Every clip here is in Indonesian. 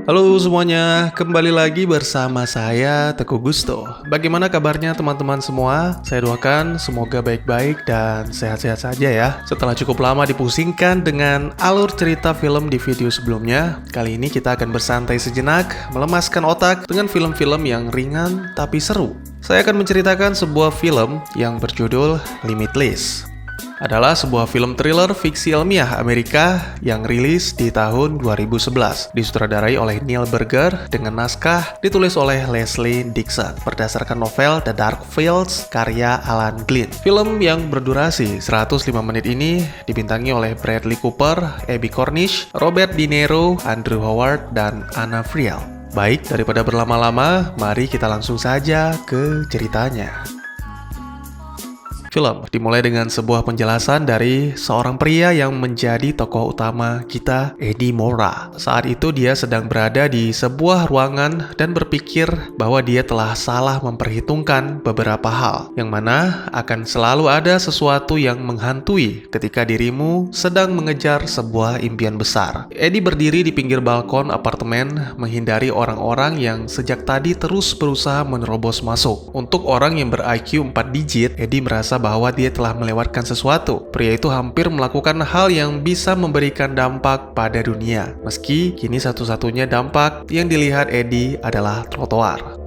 Halo semuanya, kembali lagi bersama saya Teguh Gusto. Bagaimana kabarnya teman-teman semua? Saya doakan semoga baik-baik dan sehat-sehat saja ya. Setelah cukup lama dipusingkan dengan alur cerita film di video sebelumnya, kali ini kita akan bersantai sejenak, melemaskan otak dengan film-film yang ringan tapi seru. Saya akan menceritakan sebuah film yang berjudul Limitless. Adalah sebuah film thriller fiksi ilmiah Amerika yang rilis di tahun 2011, disutradarai oleh Neil Burger dengan naskah ditulis oleh Leslie Dixon berdasarkan novel The Dark Fields karya Alan Glynn. Film yang berdurasi 105 menit ini dibintangi oleh Bradley Cooper, Abby Cornish, Robert De Niro, Andrew Howard, dan Anna Friel. Baik, daripada berlama-lama, mari kita langsung saja ke ceritanya. Film dimulai dengan sebuah penjelasan dari seorang pria yang menjadi tokoh utama kita, Eddie Mora. Saat itu dia sedang berada di sebuah ruangan dan berpikir bahwa dia telah salah memperhitungkan beberapa hal, yang mana akan selalu ada sesuatu yang menghantui ketika dirimu sedang mengejar sebuah impian besar. Eddie berdiri di pinggir balkon apartemen menghindari orang-orang yang sejak tadi terus berusaha menerobos masuk. Untuk orang yang ber-IQ 4 digit, Eddie merasa bahwa dia telah melewatkan sesuatu. Pria itu hampir melakukan hal yang bisa memberikan dampak pada dunia. Meski kini satu-satunya dampak yang dilihat Eddie adalah trotoar.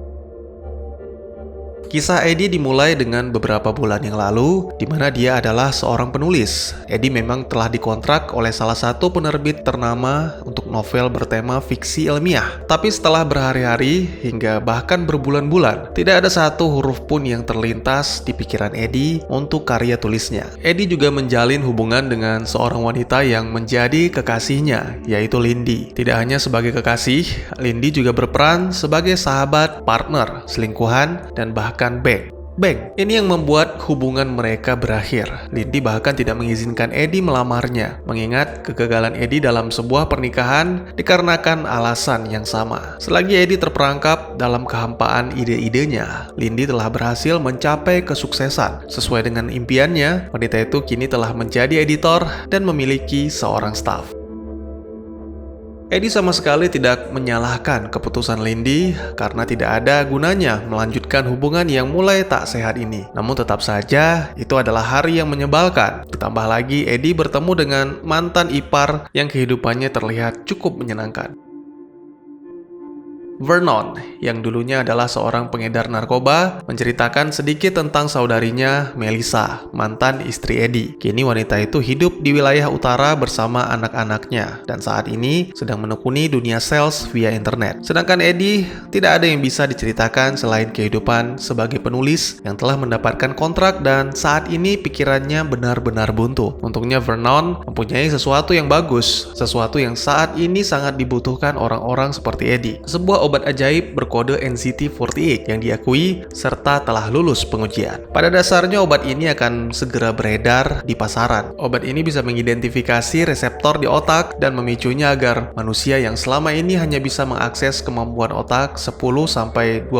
Kisah Eddie dimulai dengan beberapa bulan yang lalu, di mana dia adalah seorang penulis. Eddie memang telah dikontrak oleh salah satu penerbit ternama untuk novel bertema fiksi ilmiah. Tapi setelah berhari-hari hingga bahkan berbulan-bulan, tidak ada satu huruf pun yang terlintas di pikiran Eddie untuk karya tulisnya. Eddie juga menjalin hubungan dengan seorang wanita yang menjadi kekasihnya, yaitu Lindy. Tidak hanya sebagai kekasih, Lindy juga berperan sebagai sahabat, partner, selingkuhan, dan bahkan Bang. Ini yang membuat hubungan mereka berakhir. Lindy bahkan tidak mengizinkan Eddie melamarnya, mengingat kegagalan Eddie dalam sebuah pernikahan dikarenakan alasan yang sama. Selagi Eddie terperangkap dalam kehampaan ide-idenya, Lindy telah berhasil mencapai kesuksesan. Sesuai dengan impiannya, wanita itu kini telah menjadi editor dan memiliki seorang staf. Eddie sama sekali tidak menyalahkan keputusan Lindy karena tidak ada gunanya melanjutkan hubungan yang mulai tak sehat ini. Namun tetap saja itu adalah hari yang menyebalkan. Ditambah lagi Eddie bertemu dengan mantan ipar yang kehidupannya terlihat cukup menyenangkan. Vernon, yang dulunya adalah seorang pengedar narkoba, menceritakan sedikit tentang saudarinya, Melissa, mantan istri Eddie. Kini wanita itu hidup di wilayah utara bersama anak-anaknya, dan saat ini sedang menekuni dunia sales via internet. Sedangkan Eddie, tidak ada yang bisa diceritakan selain kehidupan sebagai penulis yang telah mendapatkan kontrak dan saat ini pikirannya benar-benar buntu. Untungnya Vernon mempunyai sesuatu yang bagus, sesuatu yang saat ini sangat dibutuhkan orang-orang seperti Eddie. Sebuah obat ajaib berkode NCT48 yang diakui serta telah lulus pengujian. Pada dasarnya obat ini akan segera beredar di pasaran. Obat ini bisa mengidentifikasi reseptor di otak dan memicunya agar manusia yang selama ini hanya bisa mengakses kemampuan otak 10-20%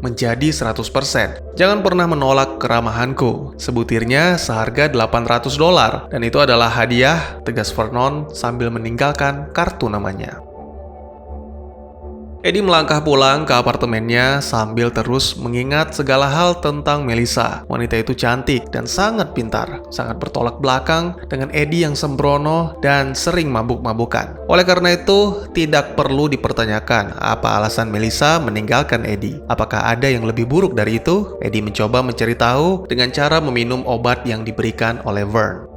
menjadi 100%. Jangan pernah menolak keramahanku. Sebutirnya seharga $800 dan itu adalah hadiah, tegas Vernon sambil meninggalkan kartu namanya. Eddie melangkah pulang ke apartemennya sambil terus mengingat segala hal tentang Melissa. Wanita itu cantik dan sangat pintar, sangat bertolak belakang dengan Eddie yang sembrono dan sering mabuk-mabukan. Oleh karena itu, tidak perlu dipertanyakan apa alasan Melissa meninggalkan Eddie. Apakah ada yang lebih buruk dari itu? Eddie mencoba mencari tahu dengan cara meminum obat yang diberikan oleh Vern.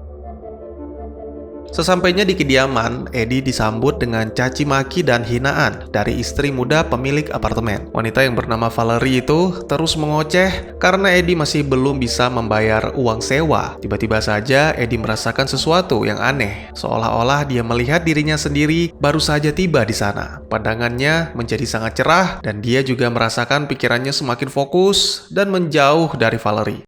Sesampainya di kediaman, Eddie disambut dengan caci maki dan hinaan dari istri muda pemilik apartemen. Wanita yang bernama Valerie itu terus mengoceh karena Eddie masih belum bisa membayar uang sewa. Tiba-tiba saja Eddie merasakan sesuatu yang aneh, seolah-olah dia melihat dirinya sendiri baru saja tiba di sana. Pandangannya menjadi sangat cerah dan dia juga merasakan pikirannya semakin fokus dan menjauh dari Valerie.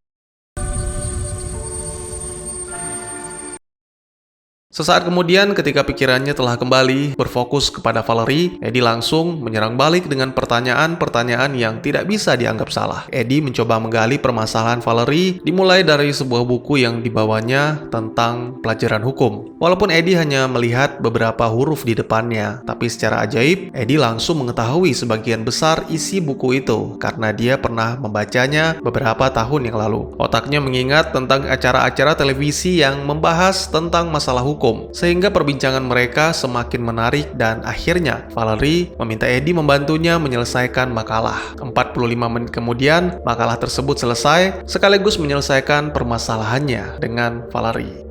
Sesaat kemudian ketika pikirannya telah kembali berfokus kepada Valerie, Eddie langsung menyerang balik dengan pertanyaan-pertanyaan yang tidak bisa dianggap salah. Eddie mencoba menggali permasalahan Valerie dimulai dari sebuah buku yang dibawanya tentang pelajaran hukum. Walaupun Eddie hanya melihat beberapa huruf di depannya, tapi secara ajaib Eddie langsung mengetahui sebagian besar isi buku itu karena dia pernah membacanya beberapa tahun yang lalu. Otaknya mengingat tentang acara-acara televisi yang membahas tentang masalah hukum, sehingga perbincangan mereka semakin menarik dan akhirnya Valerie meminta Eddie membantunya menyelesaikan makalah. 45 menit kemudian, makalah tersebut selesai sekaligus menyelesaikan permasalahannya dengan Valerie.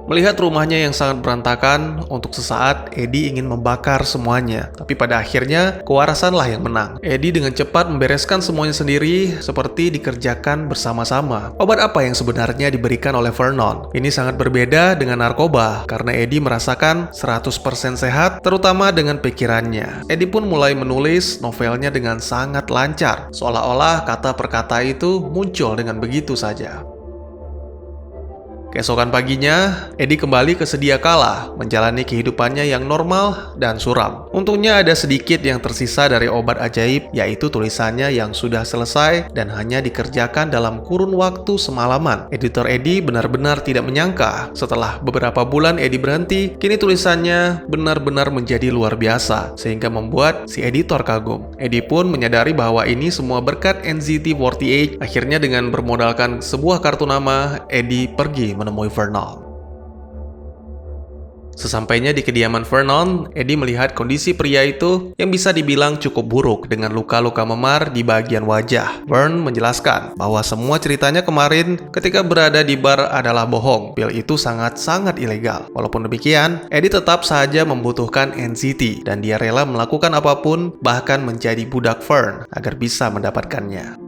Melihat rumahnya yang sangat berantakan, untuk sesaat Eddie ingin membakar semuanya. Tapi pada akhirnya, kewarasanlah yang menang. Eddie dengan cepat membereskan semuanya sendiri seperti dikerjakan bersama-sama. Obat apa yang sebenarnya diberikan oleh Vernon? Ini sangat berbeda dengan narkoba, karena Eddie merasakan 100% sehat, terutama dengan pikirannya. Eddie pun mulai menulis novelnya dengan sangat lancar, seolah-olah kata per kata itu muncul dengan begitu saja. Keesokan paginya, Eddie kembali ke sedia kala, menjalani kehidupannya yang normal dan suram. Untungnya ada sedikit yang tersisa dari obat ajaib, yaitu tulisannya yang sudah selesai dan hanya dikerjakan dalam kurun waktu semalaman. Editor Eddie benar-benar tidak menyangka, setelah beberapa bulan Eddie berhenti, kini tulisannya benar-benar menjadi luar biasa, sehingga membuat si editor kagum. Eddie pun menyadari bahwa ini semua berkat NZT48. Akhirnya dengan bermodalkan sebuah kartu nama, Eddie pergi menemui Vernon. Sesampainya di kediaman Vernon, Eddie melihat kondisi pria itu yang bisa dibilang cukup buruk dengan luka-luka memar di bagian wajah. Vern menjelaskan bahwa semua ceritanya kemarin ketika berada di bar adalah bohong. Pil itu sangat-sangat ilegal. Walaupun demikian, Eddie tetap saja membutuhkan NCT dan dia rela melakukan apapun, bahkan menjadi budak Vern agar bisa mendapatkannya.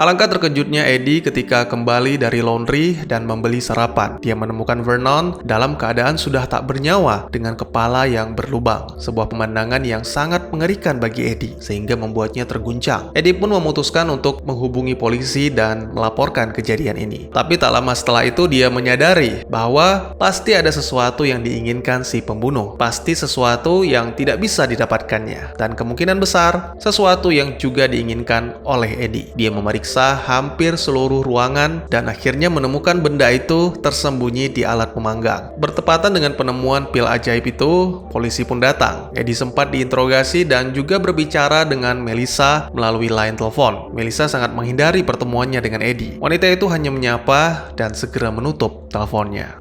Alangkah terkejutnya Eddie ketika kembali dari laundry dan membeli sarapan. Dia menemukan Vernon dalam keadaan sudah tak bernyawa dengan kepala yang berlubang. Sebuah pemandangan yang sangat mengerikan bagi Eddie, sehingga membuatnya terguncang. Eddie pun memutuskan untuk menghubungi polisi dan melaporkan kejadian ini. Tapi tak lama setelah itu dia menyadari bahwa pasti ada sesuatu yang diinginkan si pembunuh. Pasti sesuatu yang tidak bisa didapatkannya. Dan kemungkinan besar sesuatu yang juga diinginkan oleh Eddie. Dia memeriksa hampir seluruh ruangan dan akhirnya menemukan benda itu tersembunyi di alat pemanggang. Bertepatan dengan penemuan pil ajaib itu, polisi pun datang. Eddie sempat diinterogasi dan juga berbicara dengan Melissa melalui line telepon. Melissa sangat menghindari pertemuannya dengan Eddie. Wanita itu hanya menyapa dan segera menutup teleponnya.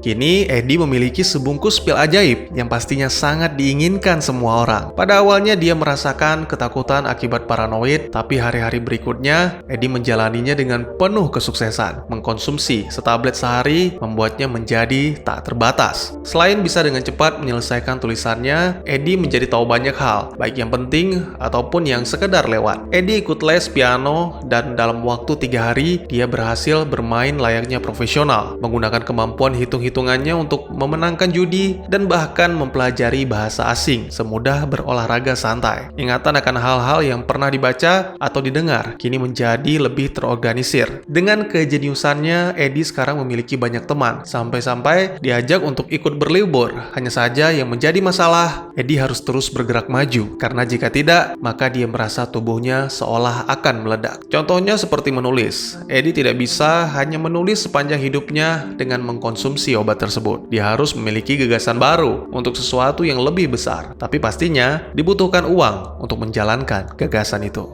Kini, Eddie memiliki sebungkus pil ajaib yang pastinya sangat diinginkan semua orang. Pada awalnya dia merasakan ketakutan akibat paranoid, tapi hari-hari berikutnya, Eddie menjalaninya dengan penuh kesuksesan. Mengkonsumsi setablet sehari membuatnya menjadi tak terbatas. Selain bisa dengan cepat menyelesaikan tulisannya, Eddie menjadi tahu banyak hal, baik yang penting ataupun yang sekedar lewat. Eddie ikut les piano dan dalam waktu 3 hari, dia berhasil bermain layaknya profesional, menggunakan kemampuan hitungannya untuk memenangkan judi dan bahkan mempelajari bahasa asing semudah berolahraga santai. Ingatan akan hal-hal yang pernah dibaca atau didengar kini menjadi lebih terorganisir. Dengan kejeniusannya, Eddie sekarang memiliki banyak teman, sampai-sampai diajak untuk ikut berlibur. Hanya saja yang menjadi masalah, Eddie harus terus bergerak maju, karena jika tidak, maka dia merasa tubuhnya seolah akan meledak. Contohnya seperti menulis. Eddie tidak bisa hanya menulis sepanjang hidupnya dengan mengkonsumsi obat tersebut. Dia harus memiliki gagasan baru untuk sesuatu yang lebih besar. Tapi pastinya dibutuhkan uang untuk menjalankan gagasan itu.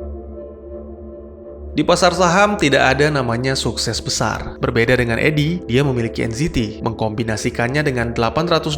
Di pasar saham tidak ada namanya sukses besar. Berbeda dengan Eddie, dia memiliki NZT. Mengkombinasikannya dengan $800,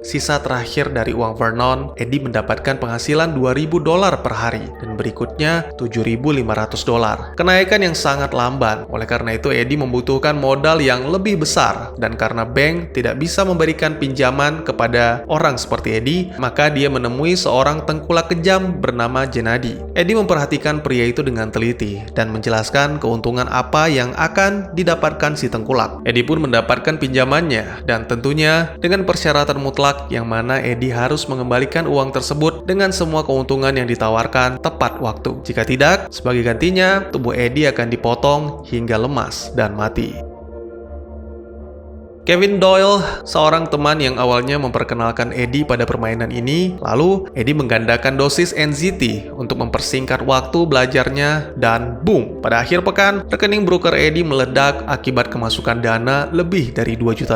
sisa terakhir dari uang Vernon, Eddie mendapatkan penghasilan $2.000 per hari dan berikutnya $7.500. Kenaikan yang sangat lamban. Oleh karena itu, Eddie membutuhkan modal yang lebih besar dan karena bank tidak bisa memberikan pinjaman kepada orang seperti Eddie, maka dia menemui seorang tengkulak kejam bernama Gennady. Eddie memperhatikan pria itu dengan teliti dan menjelaskan keuntungan apa yang akan didapatkan si tengkulak. Eddie pun mendapatkan pinjamannya dan tentunya dengan persyaratan mutlak yang mana Eddie harus mengembalikan uang tersebut dengan semua keuntungan yang ditawarkan tepat waktu. Jika tidak, sebagai gantinya tubuh Eddie akan dipotong hingga lemas dan mati. Kevin Doyle, seorang teman yang awalnya memperkenalkan Eddie pada permainan ini, lalu Eddie menggandakan dosis NZT untuk mempersingkat waktu belajarnya dan boom, pada akhir pekan, rekening broker Eddie meledak akibat kemasukan dana lebih dari $2 juta.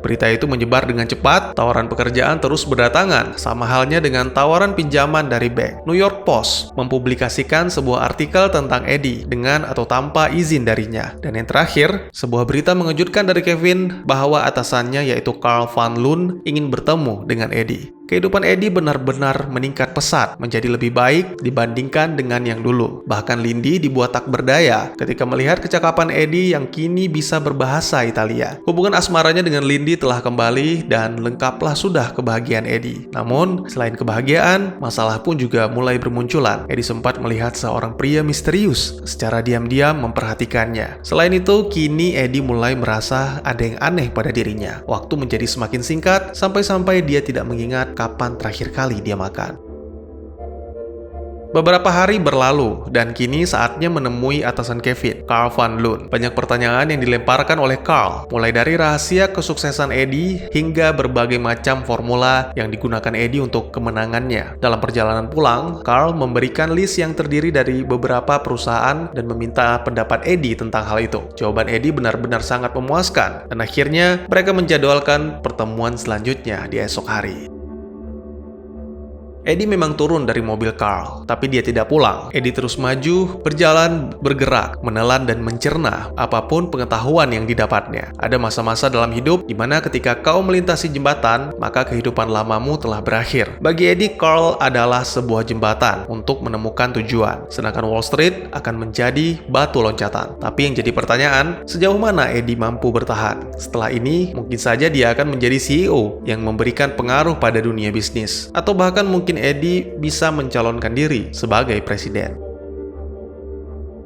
Berita itu menyebar dengan cepat, tawaran pekerjaan terus berdatangan, sama halnya dengan tawaran pinjaman dari bank. New York Post mempublikasikan sebuah artikel tentang Eddie dengan atau tanpa izin darinya. Dan yang terakhir, sebuah berita mengejutkan dari Kevin bahwa atasannya yaitu Carl Van Loon ingin bertemu dengan Eddie. Kehidupan Eddie benar-benar meningkat pesat, menjadi lebih baik dibandingkan dengan yang dulu. Bahkan Lindy dibuat tak berdaya ketika melihat kecakapan Eddie yang kini bisa berbahasa Italia. Hubungan asmaranya dengan Lindy telah kembali dan lengkaplah sudah kebahagiaan Eddie. Namun, selain kebahagiaan, masalah pun juga mulai bermunculan. Eddie sempat melihat seorang pria misterius secara diam-diam memperhatikannya. Selain itu, kini Eddie mulai merasa ada yang aneh pada dirinya. Waktu menjadi semakin singkat, sampai-sampai dia tidak mengingat kapan terakhir kali dia makan. Beberapa hari berlalu, dan kini saatnya menemui atasan Kevin, Carl Van Loon. Banyak pertanyaan yang dilemparkan oleh Carl, mulai dari rahasia kesuksesan Eddie hingga berbagai macam formula yang digunakan Eddie untuk kemenangannya. Dalam perjalanan pulang, Carl memberikan list yang terdiri dari beberapa perusahaan dan meminta pendapat Eddie tentang hal itu. Jawaban Eddie benar-benar sangat memuaskan, dan akhirnya mereka menjadwalkan pertemuan selanjutnya di esok hari. Eddie memang turun dari mobil Carl, tapi dia tidak pulang. Eddie terus maju, berjalan, bergerak, menelan dan mencerna apapun pengetahuan yang didapatnya. Ada masa-masa dalam hidup di mana ketika kau melintasi jembatan, maka kehidupan lamamu telah berakhir. Bagi Eddie, Carl adalah sebuah jembatan untuk menemukan tujuan, sedangkan Wall Street akan menjadi batu loncatan. Tapi yang jadi pertanyaan, sejauh mana Eddie mampu bertahan? Setelah ini, mungkin saja dia akan menjadi CEO yang memberikan pengaruh pada dunia bisnis, atau bahkan mungkin Eddie bisa mencalonkan diri sebagai presiden.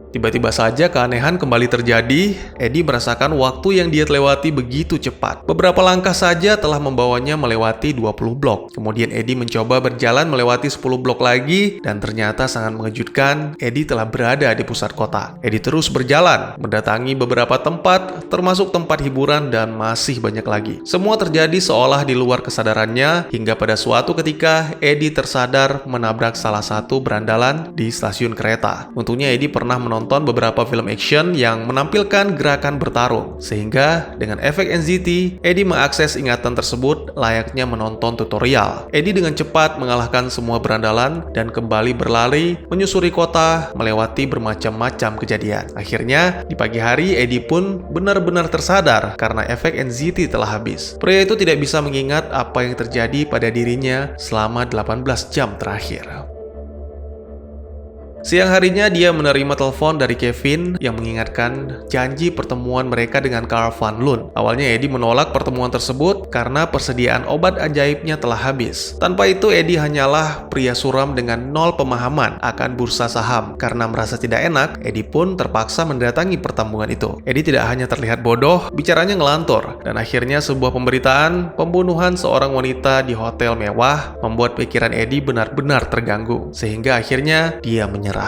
Tiba-tiba saja keanehan kembali terjadi. Eddie merasakan waktu yang dia lewati begitu cepat. Beberapa langkah saja telah membawanya melewati 20 blok. Kemudian Eddie mencoba berjalan melewati 10 blok lagi, dan ternyata sangat mengejutkan, Eddie telah berada di pusat kota. Eddie terus berjalan, mendatangi beberapa tempat, termasuk tempat hiburan dan masih banyak lagi. Semua terjadi seolah di luar kesadarannya, hingga pada suatu ketika Eddie tersadar menabrak salah satu berandalan di stasiun kereta. Untungnya Eddie pernah menonton beberapa film action yang menampilkan gerakan bertarung, sehingga dengan efek NZT, Eddie mengakses ingatan tersebut layaknya menonton tutorial. Eddie dengan cepat mengalahkan semua berandalan dan kembali berlari menyusuri kota melewati bermacam-macam kejadian. Akhirnya, di pagi hari Eddie pun benar-benar tersadar karena efek NZT telah habis. Pria itu tidak bisa mengingat apa yang terjadi pada dirinya selama 18 jam terakhir. Siang harinya dia menerima telepon dari Kevin yang mengingatkan janji pertemuan mereka dengan Carl Van Loon. Awalnya Eddie menolak pertemuan tersebut karena persediaan obat ajaibnya telah habis. Tanpa itu Eddie hanyalah pria suram dengan nol pemahaman akan bursa saham. Karena merasa tidak enak, Eddie pun terpaksa mendatangi pertemuan itu. Eddie tidak hanya terlihat bodoh, bicaranya ngelantur. Dan akhirnya sebuah pemberitaan pembunuhan seorang wanita di hotel mewah membuat pikiran Eddie benar-benar terganggu. Sehingga akhirnya dia menyerah.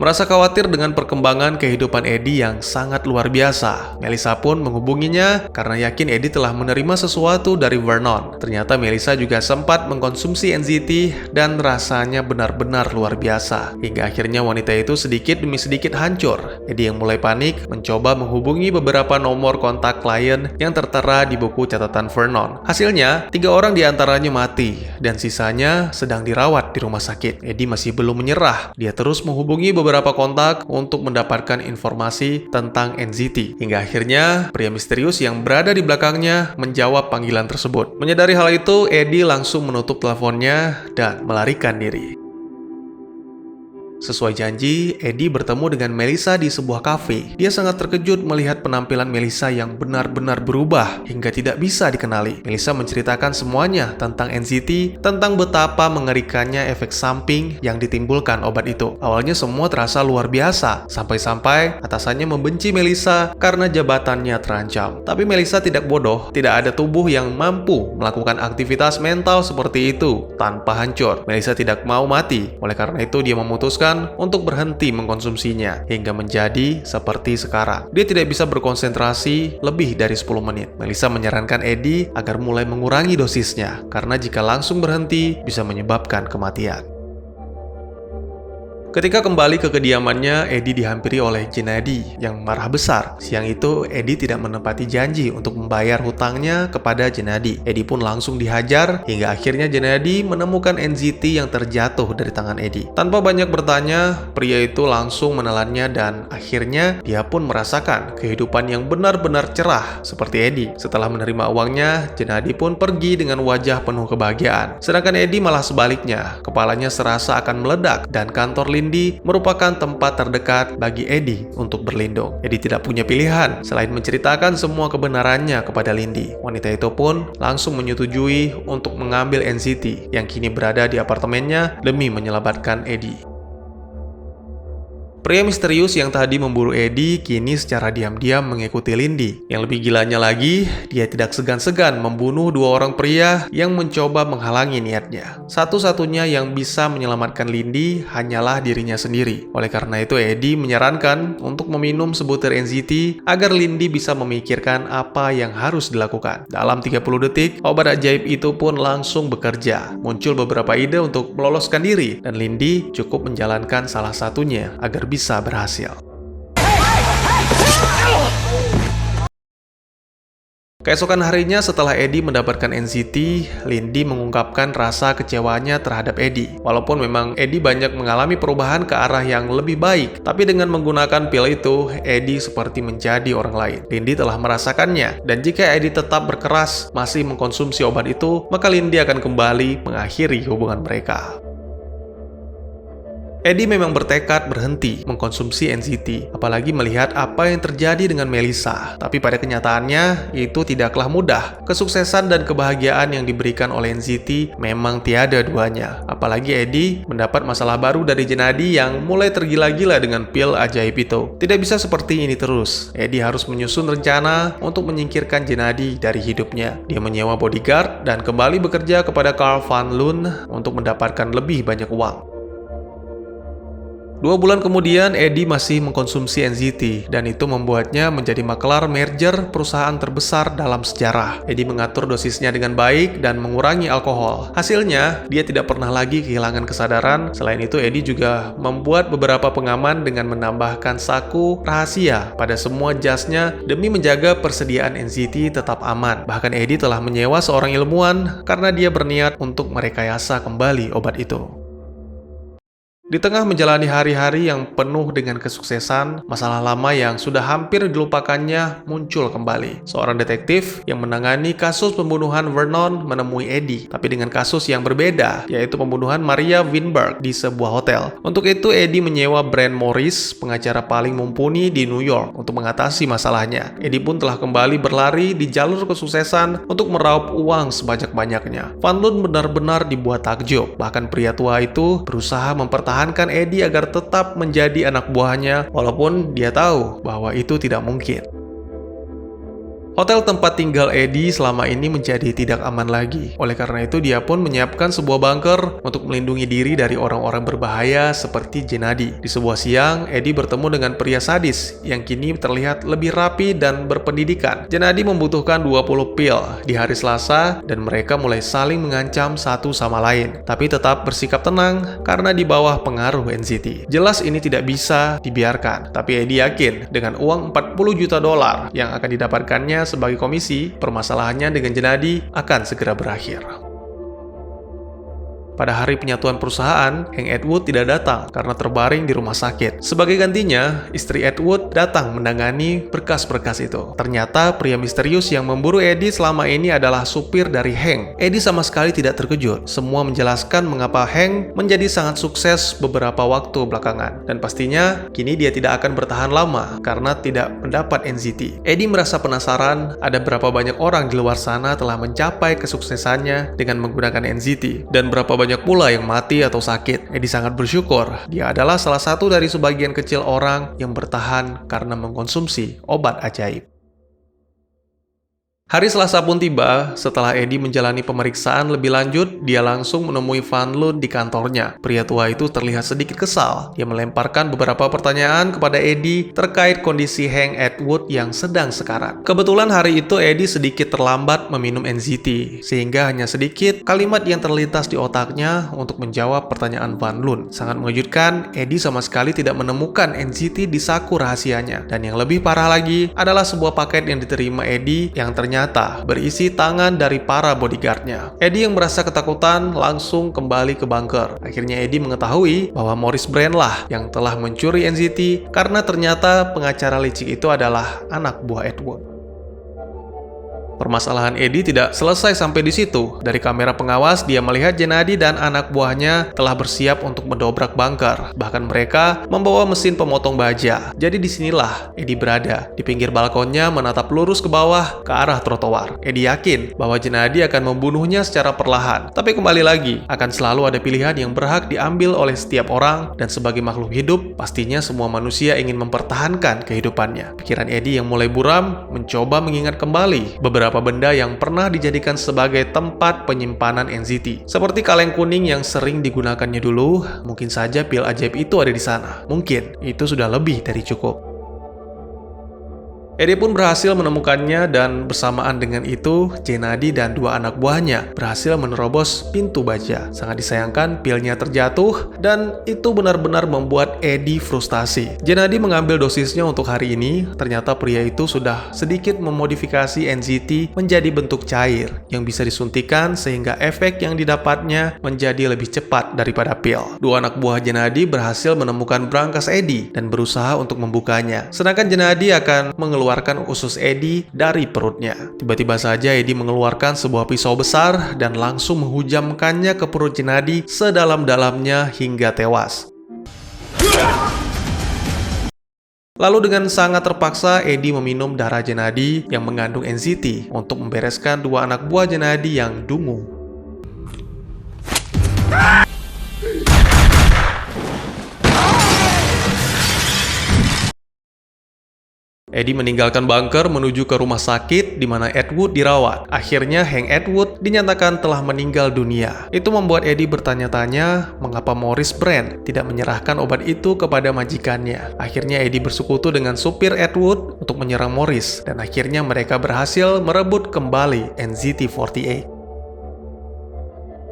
Merasa khawatir dengan perkembangan kehidupan Eddie yang sangat luar biasa, Melissa pun menghubunginya karena yakin Eddie telah menerima sesuatu dari Vernon. Ternyata Melissa juga sempat mengkonsumsi NZT dan rasanya benar-benar luar biasa. Hingga akhirnya wanita itu sedikit demi sedikit hancur. Eddie yang mulai panik mencoba menghubungi beberapa nomor kontak klien yang tertera di buku catatan Vernon. Hasilnya, 3 orang diantaranya mati dan sisanya sedang dirawat di rumah sakit. Eddie masih belum menyerah. Dia terus menghubungi beberapa kontak untuk mendapatkan informasi tentang NZT. Hingga akhirnya, pria misterius yang berada di belakangnya menjawab panggilan tersebut. Menyadari hal itu, Eddie langsung menutup teleponnya dan melarikan diri. Sesuai janji, Eddie bertemu dengan Melissa di sebuah kafe. Dia sangat terkejut melihat penampilan Melissa yang benar-benar berubah hingga tidak bisa dikenali. Melissa menceritakan semuanya tentang NZT, tentang betapa mengerikannya efek samping yang ditimbulkan obat itu. Awalnya semua terasa luar biasa, sampai-sampai atasannya membenci Melissa karena jabatannya terancam. Tapi Melissa tidak bodoh, tidak ada tubuh yang mampu melakukan aktivitas mental seperti itu tanpa hancur. Melissa tidak mau mati, oleh karena itu dia memutuskan memutuskan untuk berhenti mengkonsumsinya hingga menjadi seperti sekarang. Dia tidak bisa berkonsentrasi lebih dari 10 menit. Melissa menyarankan Eddie agar mulai mengurangi dosisnya karena jika langsung berhenti bisa menyebabkan kematian. Ketika kembali ke kediamannya, Eddie dihampiri oleh Gennady yang marah besar. Siang itu, Eddie tidak menepati janji untuk membayar hutangnya kepada Gennady. Eddie pun langsung dihajar, hingga akhirnya Gennady menemukan NZT yang terjatuh dari tangan Eddie. Tanpa banyak bertanya, pria itu langsung menelannya dan akhirnya dia pun merasakan kehidupan yang benar-benar cerah seperti Eddie. Setelah menerima uangnya, Gennady pun pergi dengan wajah penuh kebahagiaan. Sedangkan Eddie malah sebaliknya, kepalanya serasa akan meledak dan kantor Lindy merupakan tempat terdekat bagi Eddie untuk berlindung. Eddie tidak punya pilihan selain menceritakan semua kebenarannya kepada Lindy. Wanita itu pun langsung menyetujui untuk mengambil NCT yang kini berada di apartemennya demi menyelamatkan Eddie. Pria misterius yang tadi memburu Eddie kini secara diam-diam mengikuti Lindy. Yang lebih gilanya lagi, dia tidak segan-segan membunuh dua orang pria yang mencoba menghalangi niatnya. Satu-satunya yang bisa menyelamatkan Lindy hanyalah dirinya sendiri. Oleh karena itu, Eddie menyarankan untuk meminum sebutir NZT agar Lindy bisa memikirkan apa yang harus dilakukan. Dalam 30 detik, obat ajaib itu pun langsung bekerja. Muncul beberapa ide untuk meloloskan diri, dan Lindy cukup menjalankan salah satunya agar bisa berhasil. Keesokan harinya setelah Eddie mendapatkan NCT, Lindy mengungkapkan rasa kecewanya terhadap Eddie. Walaupun memang Eddie banyak mengalami perubahan ke arah yang lebih baik, tapi dengan menggunakan pil itu, Eddie seperti menjadi orang lain. Lindy telah merasakannya, dan jika Eddie tetap berkeras masih mengkonsumsi obat itu, maka Lindy akan kembali mengakhiri hubungan mereka. Eddie memang bertekad berhenti mengkonsumsi NCT, apalagi melihat apa yang terjadi dengan Melissa. Tapi pada kenyataannya, itu tidaklah mudah. Kesuksesan dan kebahagiaan yang diberikan oleh NCT memang tiada duanya. Apalagi Eddie mendapat masalah baru dari Gennady yang mulai tergila-gila dengan pil ajaib itu. Tidak bisa seperti ini terus. Eddie harus menyusun rencana untuk menyingkirkan Gennady dari hidupnya. Dia menyewa bodyguard dan kembali bekerja kepada Carl Van Loon untuk mendapatkan lebih banyak uang. 2 bulan kemudian, Eddie masih mengkonsumsi NZT, dan itu membuatnya menjadi maklar merger perusahaan terbesar dalam sejarah. Eddie mengatur dosisnya dengan baik dan mengurangi alkohol. Hasilnya, dia tidak pernah lagi kehilangan kesadaran. Selain itu, Eddie juga membuat beberapa pengaman dengan menambahkan saku rahasia pada semua jasnya demi menjaga persediaan NZT tetap aman. Bahkan Eddie telah menyewa seorang ilmuwan karena dia berniat untuk merekayasa kembali obat itu. Di tengah menjalani hari-hari yang penuh dengan kesuksesan, masalah lama yang sudah hampir dilupakannya muncul kembali. Seorang detektif yang menangani kasus pembunuhan Vernon menemui Eddie, tapi dengan kasus yang berbeda, yaitu pembunuhan Maria Winberg di sebuah hotel. Untuk itu, Eddie menyewa Brent Morris, pengacara paling mumpuni di New York, untuk mengatasi masalahnya. Eddie pun telah kembali berlari di jalur kesuksesan untuk meraup uang sebanyak-banyaknya. Van Loon benar-benar dibuat takjub. Bahkan pria tua itu berusaha mempertahankan Eddie agar tetap menjadi anak buahnya, walaupun dia tahu bahwa itu tidak mungkin. Hotel tempat tinggal Eddie selama ini menjadi tidak aman lagi. Oleh karena itu, dia pun menyiapkan sebuah bunker untuk melindungi diri dari orang-orang berbahaya seperti Gennady. Di sebuah siang, Eddie bertemu dengan pria sadis yang kini terlihat lebih rapi dan berpendidikan. Gennady membutuhkan 20 pil di hari Selasa dan mereka mulai saling mengancam satu sama lain, tapi tetap bersikap tenang karena di bawah pengaruh NCT. Jelas ini tidak bisa dibiarkan, tapi Eddie yakin dengan uang $40 juta yang akan didapatkannya sebagai komisi, permasalahannya dengan Gennady akan segera berakhir. Pada hari penyatuan perusahaan, Hank Edward tidak datang karena terbaring di rumah sakit. Sebagai gantinya, istri Edward datang menangani berkas-berkas itu. Ternyata pria misterius yang memburu Eddie selama ini adalah supir dari Hank. Eddie sama sekali tidak terkejut. Semua menjelaskan mengapa Hank menjadi sangat sukses beberapa waktu belakangan. Dan pastinya, kini dia tidak akan bertahan lama karena tidak mendapat NCT. Eddie merasa penasaran ada berapa banyak orang di luar sana telah mencapai kesuksesannya dengan menggunakan NCT, dan berapa banyak pula yang mati atau sakit. Eddie sangat bersyukur dia adalah salah satu dari sebagian kecil orang yang bertahan karena mengkonsumsi obat ajaib. Hari Selasa pun tiba. Setelah Eddie menjalani pemeriksaan lebih lanjut, dia langsung menemui Van Loon di kantornya. Pria tua itu terlihat sedikit kesal. Dia melemparkan beberapa pertanyaan kepada Eddie terkait kondisi Hank Atwood yang sedang sekarat. Kebetulan hari itu Eddie sedikit terlambat meminum NZT, sehingga hanya sedikit kalimat yang terlintas di otaknya untuk menjawab pertanyaan Van Loon. Sangat mengejutkan, Eddie sama sekali tidak menemukan NZT di saku rahasianya. Dan yang lebih parah lagi adalah sebuah paket yang diterima Eddie yang ternyata berisi tangan dari para bodyguardnya. Eddie yang merasa ketakutan langsung kembali ke bunker. Akhirnya Eddie mengetahui bahwa Maurice Brand lah yang telah mencuri NZT karena ternyata pengacara licik itu adalah anak buah Atwood. Permasalahan Eddie tidak selesai sampai di situ. Dari kamera pengawas, dia melihat Gennady dan anak buahnya telah bersiap untuk mendobrak bunker. Bahkan mereka membawa mesin pemotong baja. Jadi disinilah Eddie berada, di pinggir balkonnya menatap lurus ke bawah ke arah trotoar. Eddie yakin bahwa Gennady akan membunuhnya secara perlahan. Tapi kembali lagi, akan selalu ada pilihan yang berhak diambil oleh setiap orang, dan sebagai makhluk hidup, pastinya semua manusia ingin mempertahankan kehidupannya. Pikiran Eddie yang mulai buram mencoba mengingat kembali beberapa benda yang pernah dijadikan sebagai tempat penyimpanan NZT. Seperti kaleng kuning yang sering digunakannya dulu, mungkin saja pil ajaib itu ada di sana. Mungkin itu sudah lebih dari cukup. Eddie pun berhasil menemukannya dan bersamaan dengan itu, Gennady dan dua anak buahnya berhasil menerobos pintu baja. Sangat disayangkan pilnya terjatuh dan itu benar-benar membuat Eddie frustasi. Gennady mengambil dosisnya untuk hari ini. Ternyata pria itu sudah sedikit memodifikasi NZT menjadi bentuk cair yang bisa disuntikan sehingga efek yang didapatnya menjadi lebih cepat daripada pil. Dua anak buah Gennady berhasil menemukan brankas Eddie dan berusaha untuk membukanya. Sedangkan Gennady akan mengeluarkan usus Eddie dari perutnya. Tiba-tiba saja Eddie mengeluarkan sebuah pisau besar dan langsung menghujamkannya ke perut Gennady sedalam-dalamnya hingga tewas. Lalu dengan sangat terpaksa, Eddie meminum darah Gennady yang mengandung NZT untuk membereskan dua anak buah Gennady yang dungu. Eddie meninggalkan bunker menuju ke rumah sakit di mana Atwood dirawat. Akhirnya Hank Atwood dinyatakan telah meninggal dunia. Itu membuat Eddie bertanya-tanya mengapa Maurice Brand tidak menyerahkan obat itu kepada majikannya. Akhirnya Eddie bersekutu dengan supir Atwood untuk menyerang Maurice dan akhirnya mereka berhasil merebut kembali NZT-48.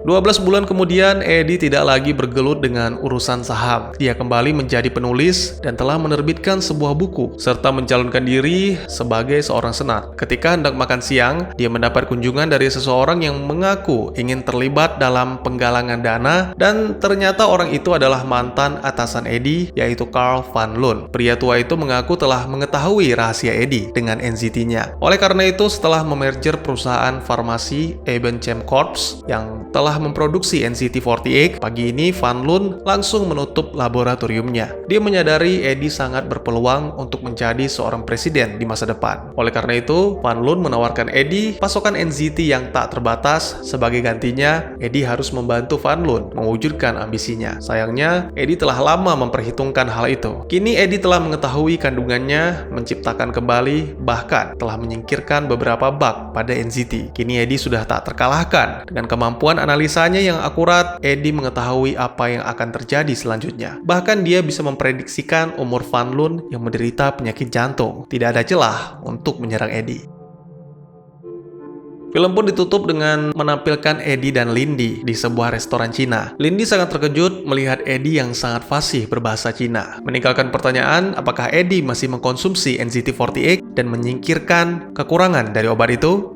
12 bulan kemudian, Eddie tidak lagi bergelut dengan urusan saham. Dia kembali menjadi penulis dan telah menerbitkan sebuah buku, serta mencalonkan diri sebagai seorang senat. Ketika hendak makan siang, dia mendapat kunjungan dari seseorang yang mengaku ingin terlibat dalam penggalangan dana, dan ternyata orang itu adalah mantan atasan Eddie, yaitu Carl Van Loon. Pria tua itu mengaku telah mengetahui rahasia Eddie dengan NZT-nya. Oleh karena itu, setelah memerger perusahaan farmasi Ebenchem Corps yang telah memproduksi NZT-48, pagi ini Van Loon langsung menutup laboratoriumnya. Dia menyadari Eddie sangat berpeluang untuk menjadi seorang presiden di masa depan. Oleh karena itu, Van Loon menawarkan Eddie pasokan NZT yang tak terbatas. Sebagai gantinya, Eddie harus membantu Van Loon mewujudkan ambisinya. Sayangnya, Eddie telah lama memperhitungkan hal itu. Kini Eddie telah mengetahui kandungannya, menciptakan kembali, bahkan telah menyingkirkan beberapa bug pada NZT. Kini Eddie sudah tak terkalahkan. Dengan kemampuan analisanya yang akurat, Eddie mengetahui apa yang akan terjadi selanjutnya. Bahkan dia bisa memprediksikan umur Van Loon yang menderita penyakit jantung. Tidak ada celah untuk menyerang Eddie. Film pun ditutup dengan menampilkan Eddie dan Lindy di sebuah restoran Cina. Lindy sangat terkejut melihat Eddie yang sangat fasih berbahasa Cina. Meninggalkan pertanyaan apakah Eddie masih mengkonsumsi NZT-48 dan menyingkirkan kekurangan dari obat itu.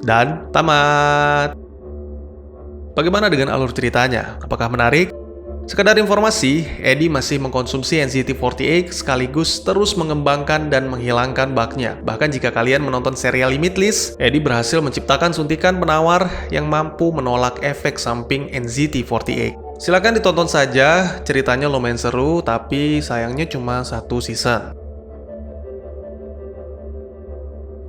Dan tamat. Bagaimana dengan alur ceritanya? Apakah menarik? Sekedar informasi, Eddie masih mengkonsumsi NZT-48 sekaligus terus mengembangkan dan menghilangkan bugnya. Bahkan jika kalian menonton serial Limitless, Eddie berhasil menciptakan suntikan penawar yang mampu menolak efek samping NZT-48. Silahkan ditonton saja, ceritanya lumayan seru, tapi sayangnya cuma 1 season.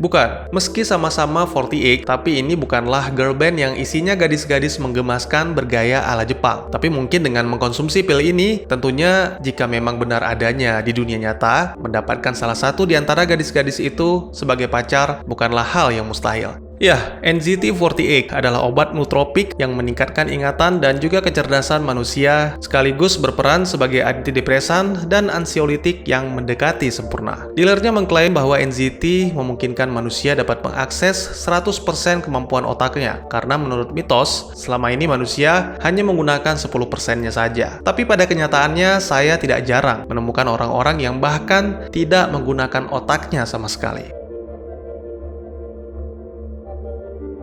Bukan, meski sama-sama 48, tapi ini bukanlah girl band yang isinya gadis-gadis menggemaskan bergaya ala Jepang. Tapi mungkin dengan mengkonsumsi pil ini, tentunya jika memang benar adanya di dunia nyata, mendapatkan salah satu di antara gadis-gadis itu sebagai pacar bukanlah hal yang mustahil. Ya, NZT48 adalah obat nootropik yang meningkatkan ingatan dan juga kecerdasan manusia, sekaligus berperan sebagai antidepresan dan ansiolitik yang mendekati sempurna. Dealernya mengklaim bahwa NZT memungkinkan manusia dapat mengakses 100% kemampuan otaknya, karena menurut mitos, selama ini manusia hanya menggunakan 10%-nya saja. Tapi pada kenyataannya, saya tidak jarang menemukan orang-orang yang bahkan tidak menggunakan otaknya sama sekali.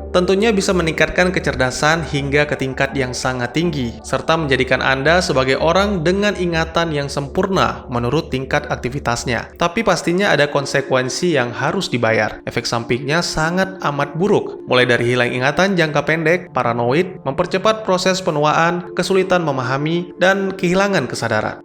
Tentunya bisa meningkatkan kecerdasan hingga ke tingkat yang sangat tinggi, serta menjadikan Anda sebagai orang dengan ingatan yang sempurna menurut tingkat aktivitasnya. Tapi pastinya ada konsekuensi yang harus dibayar. Efek sampingnya sangat amat buruk, mulai dari hilang ingatan jangka pendek, paranoid, mempercepat proses penuaan, kesulitan memahami, dan kehilangan kesadaran.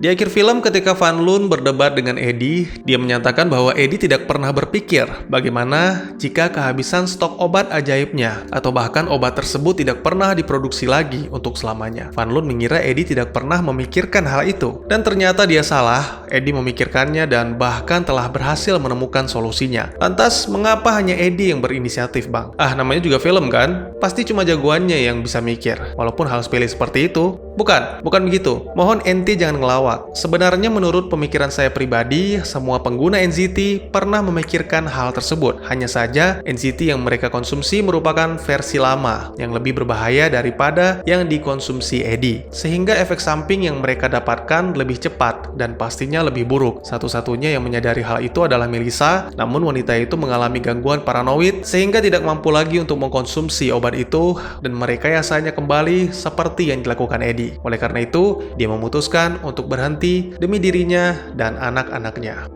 Di akhir film, ketika Van Loon berdebat dengan Eddie, dia menyatakan bahwa Eddie tidak pernah berpikir bagaimana jika kehabisan stok obat ajaibnya, atau bahkan obat tersebut tidak pernah diproduksi lagi untuk selamanya. Van Loon mengira Eddie tidak pernah memikirkan hal itu, dan ternyata dia salah. Eddie memikirkannya dan bahkan telah berhasil menemukan solusinya. Lantas, mengapa hanya Eddie yang berinisiatif, Bang? Namanya juga film kan? Pasti cuma jagoannya yang bisa mikir, walaupun hal sepele seperti itu. Bukan begitu. Mohon ente jangan ngelawak. Sebenarnya menurut pemikiran saya pribadi, semua pengguna NZT pernah memikirkan hal tersebut. Hanya saja, NZT yang mereka konsumsi merupakan versi lama, yang lebih berbahaya daripada yang dikonsumsi Eddie. Sehingga efek samping yang mereka dapatkan lebih cepat, dan pastinya lebih buruk. Satu-satunya yang menyadari hal itu adalah Melissa, namun wanita itu mengalami gangguan paranoid, sehingga tidak mampu lagi untuk mengkonsumsi obat itu, dan merekayasanya kembali seperti yang dilakukan Eddie. Oleh karena itu, dia memutuskan untuk berhenti demi dirinya dan anak-anaknya.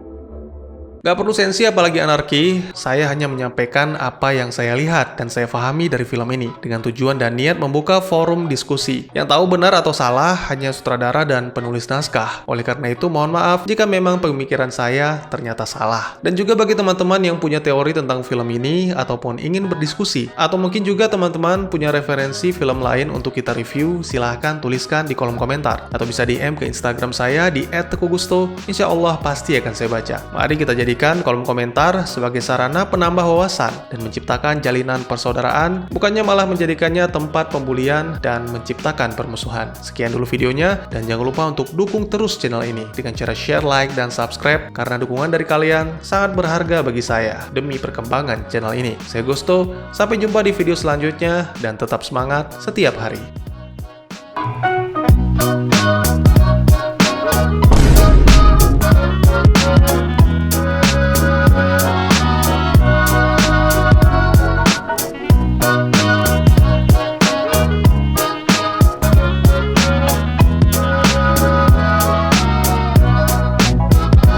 Gak perlu sensi apalagi anarki, saya hanya menyampaikan apa yang saya lihat dan saya pahami dari film ini dengan tujuan dan niat membuka forum diskusi. Yang tahu benar atau salah hanya sutradara dan penulis naskah. Oleh karena itu mohon maaf jika memang pemikiran saya ternyata salah. Dan juga bagi teman-teman yang punya teori tentang film ini ataupun ingin berdiskusi, atau mungkin juga teman-teman punya referensi film lain untuk kita review, silahkan tuliskan di kolom komentar atau bisa DM ke Instagram saya di @tekugusto. Insya Allah pasti akan saya baca. Mari kita jadikan kolom komentar sebagai sarana penambah wawasan dan menciptakan jalinan persaudaraan, bukannya malah menjadikannya tempat pembulian dan menciptakan permusuhan. Sekian dulu videonya, dan jangan lupa untuk dukung terus channel ini dengan cara share, like, dan subscribe, karena dukungan dari kalian sangat berharga bagi saya demi perkembangan channel ini. Saya Gusto, sampai jumpa di video selanjutnya, dan tetap semangat setiap hari.